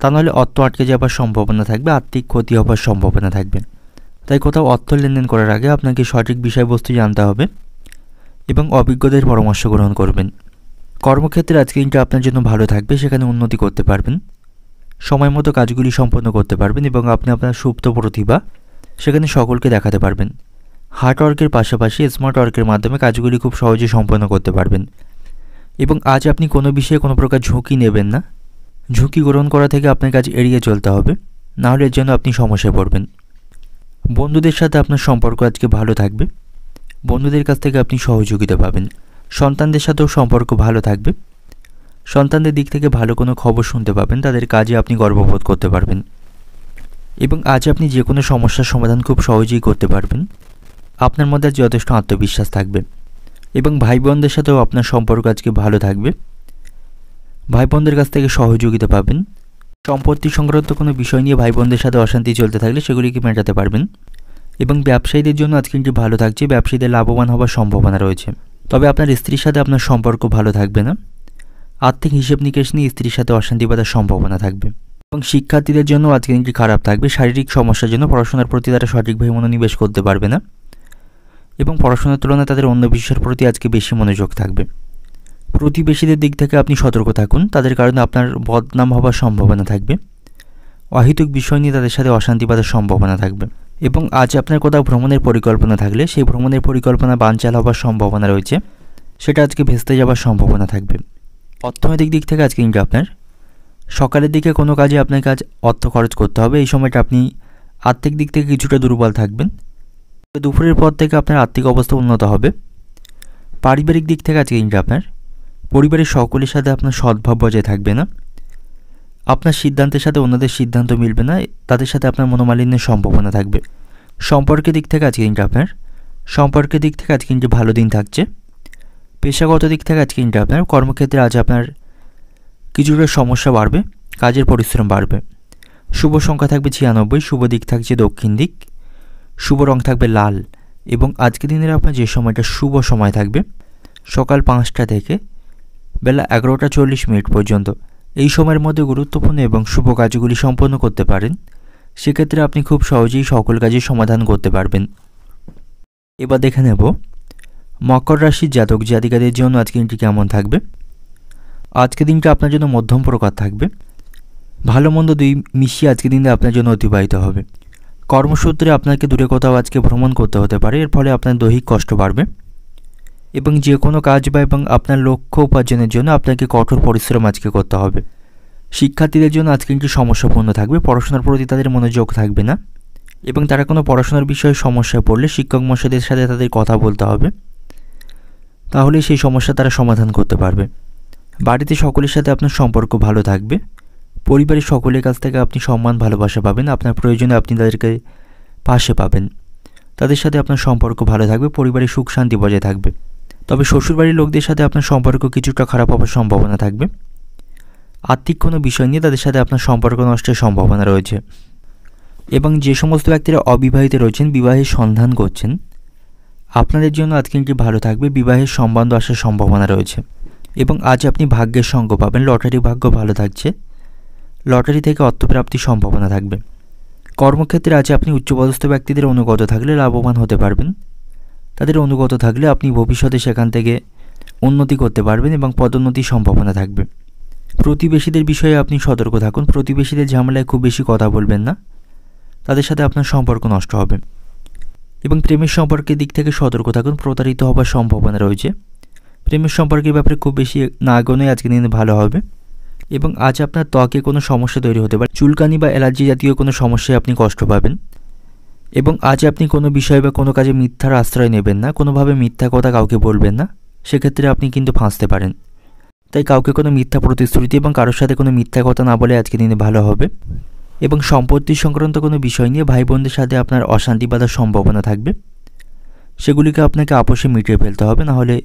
তা নাহলে অর্থ আটকে যাওয়ার সম্ভাবনা থাকবে, আর্থিক ক্ষতি হওয়ার সম্ভাবনা থাকবে। তাই কোথাও অর্থ লেনদেন করার আগে আপনাকে সঠিক বিষয়বস্তু জানতে হবে এবং অভিজ্ঞদের পরামর্শ গ্রহণ করবেন। কর্মক্ষেত্রে আজকে দিনটা আপনার জন্য ভালো থাকবে, সেখানে উন্নতি করতে পারবেন, সময় মতো কাজগুলি সম্পন্ন করতে পারবেন এবং আপনি আপনার সুপ্ত প্রতিভা সেখানে সকলকে দেখাতে পারবেন। হার্ড ওয়ার্কের পাশাপাশি স্মার্ট ওয়ার্কের মাধ্যমে কাজগুলি খুব সহজে সম্পন্ন করতে পারবেন। এবং আজ আপনি কোনো বিষয়ে কোনো প্রকার ঝুঁকি নেবেন না, ঝুঁকি গ্রহণ করা থেকে আপনার কাজ এড়িয়ে চলতে হবে, নাহলে এর জন্য আপনি সমস্যায় পড়বেন। বন্ধুদের সাথে আপনার সম্পর্ক আজকে ভালো থাকবে, বন্ধুদের কাছ থেকে আপনি সহযোগিতা পাবেন। সন্তানদের সাথেও সম্পর্ক ভালো থাকবে, সন্তানদের দিক থেকে ভালো কোনো খবর শুনতে পাবেন, তাদের কাজে আপনি গর্ববোধ করতে পারবেন। এবং আজ আপনি যে কোনো সমস্যার সমাধান খুব সহজেই করতে পারবেন, আপনার মধ্যে যথেষ্ট আত্মবিশ্বাস থাকবে। এবং ভাই বোনদের সাথেও আপনার সম্পর্ক আজকে ভালো থাকবে, ভাই বোনদের কাছ থেকে সহযোগিতা পাবেন। সম্পত্তি সংক্রান্ত কোনো বিষয় নিয়ে ভাই বোনদের সাথে অশান্তি চলতে থাকলে সেগুলিকে মেটাতে পারবেন। এবং ব্যবসায়ীদের জন্য আজকে কিন্তু ভালো থাকছে, ব্যবসায়ীদের লাভবান হওয়ার সম্ভাবনা রয়েছে। তবে আপনার স্ত্রীর সাথে আপনার সম্পর্ক ভালো থাকবে না, আর্থিক হিসেব নিকেশ নিয়ে স্ত্রীর সাথে অশান্তি বাঁধার সম্ভাবনা থাকবে। এবং শিক্ষার্থীদের জন্য আজকে দিনটি খারাপ থাকবে, শারীরিক সমস্যার জন্য পড়াশোনার প্রতি তারা সঠিকভাবে মনোনিবেশ করতে পারবে না এবং পড়াশোনার তুলনায় তাদের অন্য বিষয়ের প্রতি আজকে বেশি মনোযোগ থাকবে। প্রতিবেশীদের দিক থেকে আপনি সতর্ক থাকুন, তাদের কারণে আপনার বদনাম হওয়ার সম্ভাবনা থাকবে, অহেতুক বিষয় নিয়ে তাদের সাথে অশান্তি বাঁধার সম্ভাবনা থাকবে। এবং আজ আপনার কোথাও ভ্রমণের পরিকল্পনা থাকলে সেই ভ্রমণের পরিকল্পনা বানচাল হওয়ার সম্ভাবনা রয়েছে, সেটা আজকে ভেস্তে যাওয়ার সম্ভাবনা থাকবে। অর্থনৈতিক দিক থেকে আজকে কিন্তু আপনার সকালের দিকে কোনো কাজে আপনাকে আজ অর্থ খরচ করতে হবে, এই সময়টা আপনি আর্থিক দিক থেকে কিছুটা দুর্বল থাকবেন। দুপুরের পর থেকে আপনার আর্থিক অবস্থা উন্নত হবে। পারিবারিক দিক থেকে আজকে কিন্তু আপনার পরিবারের সকলের সাথে আপনার সদ্ভাব বজায় থাকবে না, আপনার সিদ্ধান্তের সাথে অন্যদের সিদ্ধান্ত মিলবে না, তাদের সাথে আপনার মনোমালিন্যের সম্ভাবনা থাকবে। সম্পর্কের দিক থেকে আজকে দিনটা আজকে দিনটি ভালো দিন থাকছে। পেশাগত দিক থেকে আজকে দিনটা আপনার কর্মক্ষেত্রে আজ আপনার কিছুটা সমস্যা বাড়বে, কাজের পরিশ্রম বাড়বে। শুভ সংখ্যা থাকবে 96, শুভ দিক থাকছে দক্ষিণ দিক, শুভ রং থাকবে লাল। এবং আজকে দিনের আপনার যে সময়টা শুভ সময় থাকবে সকাল 5টা থেকে বেলা 11টা 40 মিনিট পর্যন্ত। এই সময়ের মধ্যে গুরুত্বপূর্ণ এবং শুভ কাজগুলি সম্পন্ন করতে পারেন। সেক্ষেত্রে আপনি খুব সহজেই সকল কাজের সমাধান করতে পারবেন। এবার দেখে নেব মকর রাশির জাতক জাতিকাদের জন্য আজকে দিনটি কেমন থাকবে। আজকে দিনটা আপনার জন্য মধ্যম প্রকার থাকবে। ভালো মন্দ দুই মিশিয়ে আজকে দিনে আপনার জন্য অতিবাহিত হবে। কর্মসূত্রে আপনাকে দূরে কোথাও আজকে ভ্রমণ করতে হতে পারে, এর ফলে আপনার দৈহিক কষ্ট বাড়বে। এবং যে কোনো কাজ এবং আপনার লক্ষ্য উপার্জনের জন্য আপনাকে কঠোর পরিশ্রম আজকে করতে হবে। শিক্ষার্থীদের জন্য আজকে একটি সমস্যাপূর্ণ থাকবে, পড়াশোনার প্রতি তাদের মনোযোগ থাকবে না এবং তারা কোনো পড়াশোনার বিষয়ে সমস্যায় পড়লে শিক্ষক মশাইদের সাথে তাদের কথা বলতে হবে, তাহলে সেই সমস্যা তারা সমাধান করতে পারবে। বাড়িতে সকলের সাথে আপনার সম্পর্ক ভালো থাকবে। পরিবারের সকলের কাছ থেকে আপনি সম্মান ভালোবাসা পাবেন, আপনার প্রয়োজনে আপনি তাদেরকে পাশে পাবেন, তাদের সাথে আপনার সম্পর্ক ভালো থাকবে, পরিবারের সুখ শান্তি বজায় থাকবে। তবে শ্বশুরবাড়ির লোকদের সাথে আপনার সম্পর্ক কিছুটা খারাপ হওয়ার সম্ভাবনা থাকবে। আর্থিক কোনো বিষয় নিয়ে তাদের সাথে আপনার সম্পর্ক নষ্টের সম্ভাবনা রয়েছে। এবং যে সমস্ত ব্যক্তিরা অবিবাহিত রয়েছেন, বিবাহের সন্ধান করছেন, আপনাদের জন্য আজকে দিনটি ভালো থাকবে, বিবাহের সম্বন্ধ আসার সম্ভাবনা রয়েছে। এবং আজ আপনি ভাগ্যের সঙ্গ পাবেন, লটারি ভাগ্য ভালো থাকছে, লটারি থেকে অর্থপ্রাপ্তির সম্ভাবনা থাকবে। কর্মক্ষেত্রে আজ আপনি উচ্চপদস্থ ব্যক্তিদের অনুগত থাকলে লাভবান হতে পারবেন। তাদের অনুগত থাকলে আপনি ভবিষ্যতে সেখান থেকে উন্নতি করতে পারবেন এবং পদোন্নতির সম্ভাবনা থাকবে। প্রতিবেশীদের বিষয়ে আপনি সতর্ক থাকুন, প্রতিবেশীদের ঝামেলায় খুব বেশি কথা বলবেন না, তাদের সাথে আপনার সম্পর্ক নষ্ট হবে। এবং প্রেমের সম্পর্কের দিক থেকে সতর্ক থাকুন, প্রতারিত হবার সম্ভাবনা রয়েছে। প্রেমের সম্পর্কের ব্যাপারে খুব বেশি না এগোনোই আজকে দিনে ভালো হবে। এবং আজ আপনার ত্বকে কোনো সমস্যা তৈরি হতে পারে, চুলকানি বা অ্যালার্জি জাতীয় কোনো সমস্যায় আপনি কষ্ট পাবেন। এবং আজ আপনি কোনো বিষয় বা কোনো কাজে মিথ্যার আশ্রয় নেবেন না, কোনোভাবে মিথ্যা কথা কাউকে বলবেন না, সেক্ষেত্রে আপনি কিন্তু ফাঁসতে পারেন। তাই কাউকে কোনো মিথ্যা প্রতিশ্রুতি এবং কারোর সাথে কোনো মিথ্যা কথা না বলে আজকে দিনে ভালো হবে। এবং সম্পত্তি সংক্রান্ত কোনো বিষয় নিয়ে ভাই বোনদের সাথে আপনার অশান্তি বাঁধার সম্ভাবনা থাকবে, সেগুলিকে আপনাকে আপোষে মিটিয়ে ফেলতে হবে, নাহলে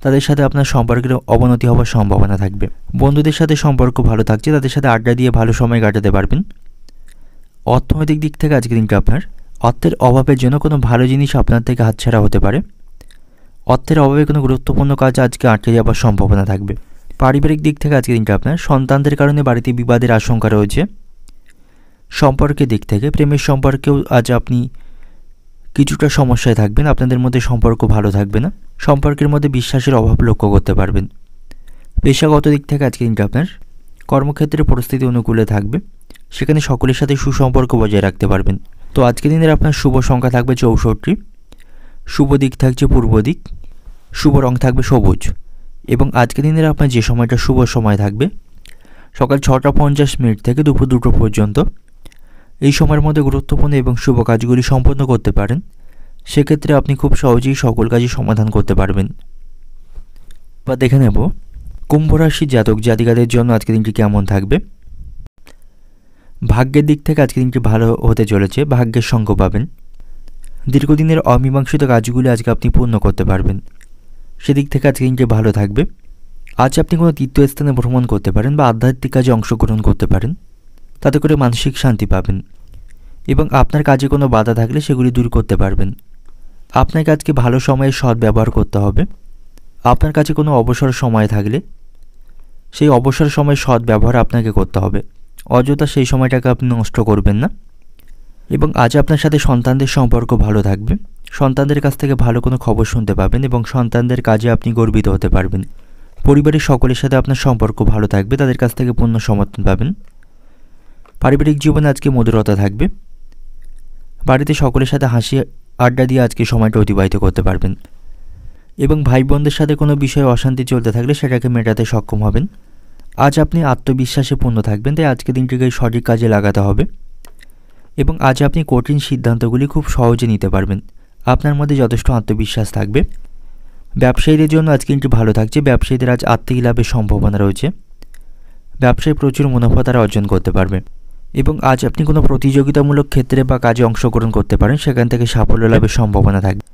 তাদের সাথে আপনার সম্পর্কের অবনতি হওয়ার সম্ভাবনা থাকবে। বন্ধুদের সাথে সম্পর্ক ভালো থাকছে, তাদের সাথে আড্ডা দিয়ে ভালো সময় কাটাতে পারবেন। অর্থনৈতিক দিক থেকে আজকে দিনটা আপনার অর্থের অভাবের জন্য কোনো ভালো জিনিস আপনার থেকে হাতছাড়া হতে পারে। অর্থের অভাবে কোনো গুরুত্বপূর্ণ কাজ আজকে আটকে যাওয়ার সম্ভাবনা থাকবে। পারিবারিক দিক থেকে আজকে দিনটা আপনার সন্তানদের কারণে বাড়িতে বিবাদের আশঙ্কা রয়েছে। সম্পর্কের দিক থেকে প্রেমের সম্পর্কেও আজ আপনি কিছুটা সমস্যায় থাকবেন, আপনাদের মধ্যে সম্পর্ক ভালো থাকবে না, সম্পর্কের মধ্যে বিশ্বাসের অভাব লক্ষ্য করতে পারবেন। পেশাগত দিক থেকে আজকে দিনটা আপনার কর্মক্ষেত্রে পরিস্থিতি অনুকূলে থাকবে, সেখানে সকলের সাথে সুসম্পর্ক বজায় রাখতে পারবেন। তো আজকে দিনের আপনার শুভ সংখ্যা থাকবে 64, শুভ দিক থাকছে পূর্ব দিক, শুভ রং থাকবে সবুজ। এবং আজকে দিনের আপনার যে সময়টা শুভ সময় থাকবে সকাল 6টা 50 মিনিট থেকে দুপুর 2টো পর্যন্ত। এই সময়ের মধ্যে গুরুত্বপূর্ণ এবং শুভ কাজগুলি সম্পন্ন করতে পারেন, সেক্ষেত্রে আপনি খুব সহজেই সকল কাজই সমাধান করতে পারবেন। বা দেখে নেব কুম্ভ রাশির জাতক জাতিকাদের জন্য আজকে দিনটি কেমন থাকবে। ভাগ্যের দিক থেকে আজকে দিনটি ভালো হতে চলেছে, ভাগ্যের সঙ্গ পাবেন। দীর্ঘদিনের অমীমাংসিত কাজগুলি আজকে আপনি পূর্ণ করতে পারবেন, সেদিক থেকে আজকে দিনটি ভালো থাকবে। আজ আপনি কোনো তীর্থস্থানে ভ্রমণ করতে পারেন বা আধ্যাত্মিক কাজে অংশগ্রহণ করতে পারেন, তাতে করে মানসিক শান্তি পাবেন। এবং আপনার কাজে কোনো বাধা থাকলে সেগুলি দূর করতে পারবেন। আপনাকে আজকে ভালো সময়ে সৎ ব্যবহার করতে হবে। আপনার কাছে কোনো অবসর সময় থাকলে সেই অবসর সময়ে সৎ ব্যবহার আপনাকে করতে হবে, অযথা সেই সময়টাকে আপনি নষ্ট করবেন না। এবং আজ আপনার সাথে সন্তানদের সম্পর্ক ভালো থাকবে, সন্তানদের কাছ থেকে ভালো কোনো খবর শুনতে পাবেন এবং সন্তানদের কাজে আপনি গর্বিত হতে পারবেন। পরিবারের সকলের সাথে আপনার সম্পর্ক ভালো থাকবে, তাদের কাছ থেকে পূর্ণ সমর্থন পাবেন। পারিবারিক জীবনে আজকে মধুরতা থাকবে, বাড়িতে সকলের সাথে হাসি আড্ডা দিয়ে আজকে সময়টা অতিবাহিত করতে পারবেন। এবং ভাই বোনদের সাথে কোনো বিষয়ে অশান্তি চলতে থাকলে সেটাকে মেটাতে সক্ষম হবেন। আজ আপনি আত্মবিশ্বাসে পূর্ণ থাকবেন, তাই আজকে দিনটিকে সঠিক কাজে লাগাতে হবে। এবং আজ আপনি কঠিন সিদ্ধান্তগুলি খুব সহজে নিতে পারবেন, আপনার মধ্যে যথেষ্ট আত্মবিশ্বাস থাকবে। ব্যবসায়ীদের জন্য আজকে দিনটি ভালো থাকছে, ব্যবসায়ীদের আজ আর্থিক লাভের সম্ভাবনা রয়েছে। ব্যবসায় প্রচুর মুনাফা তারা অর্জন করতে পারবে। এবং আজ আপনি কোনো প্রতিযোগিতামূলক ক্ষেত্রে বা কাজে অংশগ্রহণ করতে পারেন, সেখান থেকে সাফল্য লাভের সম্ভাবনা থাকবে।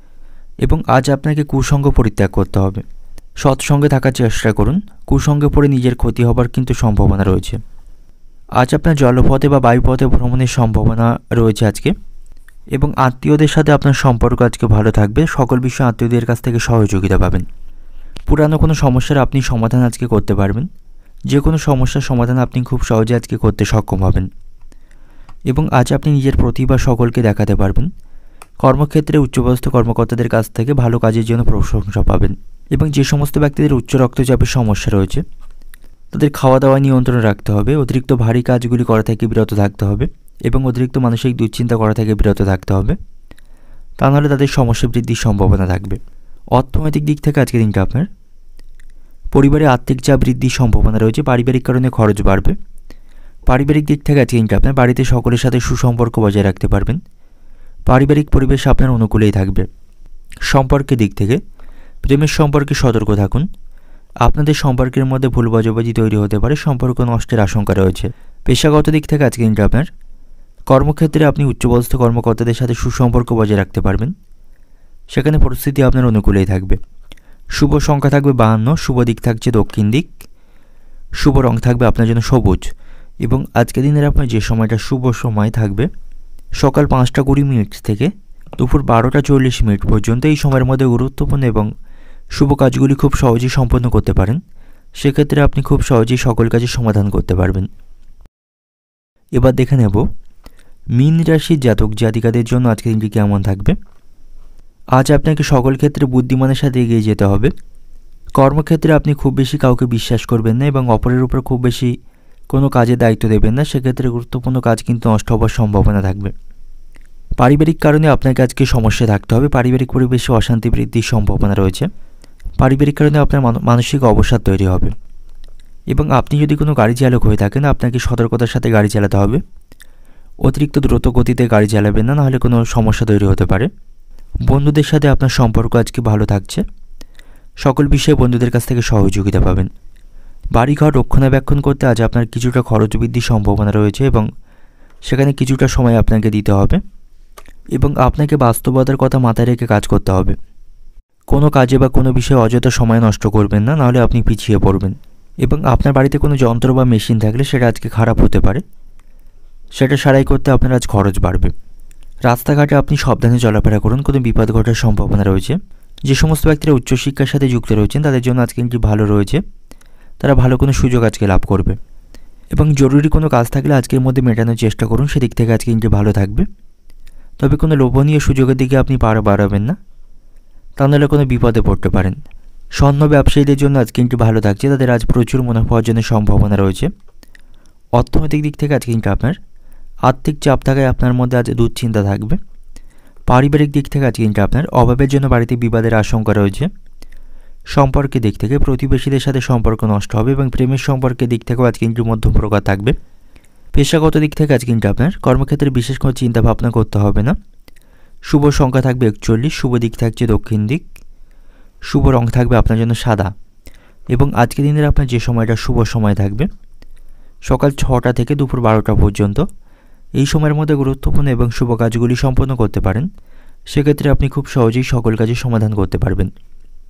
এবং আজ আপনাকে কুসঙ্গ পরিত্যাগ করতে হবে, সৎসঙ্গে থাকার চেষ্টা করুন। কুসঙ্গে পড়ে নিজের ক্ষতি হবার কিন্তু সম্ভাবনা রয়েছে। আজ আপনার জলপথে বা বায়ুপথে ভ্রমণের সম্ভাবনা রয়েছে আজকে। এবং আত্মীয়দের সাথে আপনার সম্পর্ক আজকে ভালো থাকবে, সকল বিষয়ে আত্মীয়দের কাছ থেকে সহযোগিতা পাবেন। পুরানো কোনো সমস্যার আপনি সমাধান আজকে করতে পারবেন, যে কোনো সমস্যার সমাধান আপনি খুব সহজে আজকে করতে সক্ষম হবেন। এবং আজ আপনি নিজের প্রতিভা সকলকে দেখাতে পারবেন। কর্মক্ষেত্রে উচ্চপদস্থ কর্মকর্তাদের কাছ থেকে ভালো কাজের জন্য প্রশংসা পাবেন। এবং যে সমস্ত ব্যক্তিদের উচ্চ রক্তচাপের সমস্যা রয়েছে, তাদের খাওয়া দাওয়া নিয়ন্ত্রণে রাখতে হবে, অতিরিক্ত ভারী কাজগুলি করা থেকে বিরত থাকতে হবে এবং অতিরিক্ত মানসিক দুশ্চিন্তা করা থেকে বিরত থাকতে হবে, তা নাহলে তাদের সমস্যা বৃদ্ধির সম্ভাবনা থাকবে। অর্থনৈতিক দিক থেকে আজকের দিনটা আপনার পরিবারে আর্থিক চাপ বৃদ্ধির সম্ভাবনা রয়েছে, পারিবারিক কারণে খরচ বাড়বে। পারিবারিক দিক থেকে আজকের দিনটা আপনার বাড়িতে সকলের সাথে সুসম্পর্ক বজায় রাখতে পারবেন। পারিবারিক পরিবেশ আপনার অনুকূলেই থাকবে। সম্পর্কের দিক থেকে প্রেমের সম্পর্কে সতর্ক থাকুন, আপনাদের সম্পর্কের মধ্যে ভুল বোঝাবুঝি তৈরি হতে পারে, সম্পর্ক নষ্টের আশঙ্কা রয়েছে। পেশাগত দিক থেকে আজকের দিনটা আপনার কর্মক্ষেত্রে আপনি উচ্চপদস্থ কর্মকর্তাদের সাথে সুসম্পর্ক বজায় রাখতে পারবেন, সেখানে পরিস্থিতি আপনার অনুকূলেই থাকবে। শুভ সংখ্যা থাকবে 52, শুভ দিক থাকছে দক্ষিণ দিক, শুভ রং থাকবে আপনার জন্য সবুজ। এবং আজকের দিনের আপনার যে সময়টা শুভ সময় থাকবে সকাল 5টা 20 মিনিট থেকে দুপুর 12টা 40 মিনিট পর্যন্ত, এই সময়ের মধ্যে গুরুত্বপূর্ণ এবং শুভ কাজগুলি খুব সহজেই সম্পন্ন করতে পারেন। সেক্ষেত্রে আপনি খুব সহজেই সকল কাজের সমাধান করতে পারবেন। এবার দেখে নেব মীন রাশির জাতক জাতিকাদের জন্য আজকের দিনটি কেমন থাকবে। আজ আপনাকে সকল ক্ষেত্রে বুদ্ধিমানের সাথে এগিয়ে যেতে হবে। কর্মক্ষেত্রে আপনি খুব বেশি কাউকে বিশ্বাস করবেন না এবং অপরের উপর খুব বেশি কোনো কাজের দায়িত্ব দেবেন না, সেক্ষেত্রে গুরুত্বপূর্ণ কাজ কিন্তু নষ্ট হওয়ার সম্ভাবনা থাকবে। পারিবারিক কারণে আপনাকে আজকে সমস্যায় থাকতে হবে, পারিবারিক পরিবেশে অশান্তি বৃদ্ধির সম্ভাবনা রয়েছে। পারিবারিক কারণে আপনার মানসিক অবসাদ তৈরি হবে। এবং আপনি যদি কোনো গাড়ি চালক হয়ে থাকেন, আপনাকে সতর্কতার সাথে গাড়ি চালাতে হবে। অতিরিক্ত দ্রুত গতিতে গাড়ি চালাবেন না, নাহলে কোনো সমস্যা তৈরি হতে পারে। বন্ধুদের সাথে আপনার সম্পর্ক আজকে ভালো থাকছে, সকল বিষয়ে বন্ধুদের কাছ থেকে সহযোগিতা পাবেন। বাড়িঘর রক্ষণাবেক্ষণ করতে আজ আপনার কিছুটা খরচ বৃদ্ধির সম্ভাবনা রয়েছে এবং সেখানে কিছুটা সময় আপনাকে দিতে হবে এবং আপনাকে বাস্তবতার কথা মাথায় রেখে কাজ করতে হবে। কোনো কাজে বা কোনো বিষয়ে অযথা সময় নষ্ট করবেন না, নাহলে আপনি পিছিয়ে পড়বেন। এবং আপনার বাড়িতে কোনো যন্ত্র বা মেশিন থাকলে সেটা আজকে খারাপ হতে পারে, সেটা সারাই করতে আপনার আজ খরচ বাড়বে। রাস্তাঘাটে আপনি সাবধানে চলাফেরা করুন, কোনো বিপদ ঘটার সম্ভাবনা রয়েছে। যে সমস্ত ব্যক্তিরা উচ্চশিক্ষার সাথে যুক্ত রয়েছেন তাদের জন্য আজকে দিনটি ভালো রয়েছে, তারা ভালো কোনো সুযোগ আজকে লাভ করবে। এবং জরুরি কোনো কাজ থাকলে আজকের মধ্যে মেটানোর চেষ্টা করুন, সেদিক থেকে আজকে দিনটি ভালো থাকবে। তবে কোনো লোভনীয় সুযোগের দিকে আপনি বাড়াবেন না, তা নাহলে কোনো বিপদে পড়তে পারেন। স্বর্ণ ব্যবসায়ীদের জন্য আজকে দিনটি ভালো থাকছে, তাদের আজ প্রচুর মুনাফা অর্জনের সম্ভাবনা রয়েছে। অর্থনৈতিক দিক থেকে আজকে দিনটা আপনার আর্থিক চাপ থাকায় আপনার মধ্যে আজ দুশ্চিন্তা থাকবে। পারিবারিক দিক থেকে আজকে দিনটা আপনার অভাবের জন্য বাড়িতে বিবাদের আশঙ্কা রয়েছে। সম্পর্কের দিক থেকে প্রতিবেশীদের সাথে সম্পর্ক নষ্ট হবে এবং প্রেমের সম্পর্কের দিক থেকেও আজকে দিনটি মধ্যম প্রকার থাকবে। পেশাগত দিক থেকে আজকে দিনটা আপনার কর্মক্ষেত্রে বিশেষ কোনো চিন্তা ভাবনা করতে হবে না। শুভ সংখ্যা থাকবে 41, শুভ দিক থাকছে দক্ষিণ দিক, শুভ রং থাকবে আপনার জন্য সাদা। এবং আজকের দিনের আপনার যে সময়টা শুভ সময় থাকবে সকাল 6টা থেকে দুপুর 12টা পর্যন্ত, এই সময়ের মধ্যে গুরুত্বপূর্ণ এবং শুভ কাজগুলি সম্পন্ন করতে পারেন। সেক্ষেত্রে আপনি খুব সহজেই সকল কাজের সমাধান করতে পারবেন।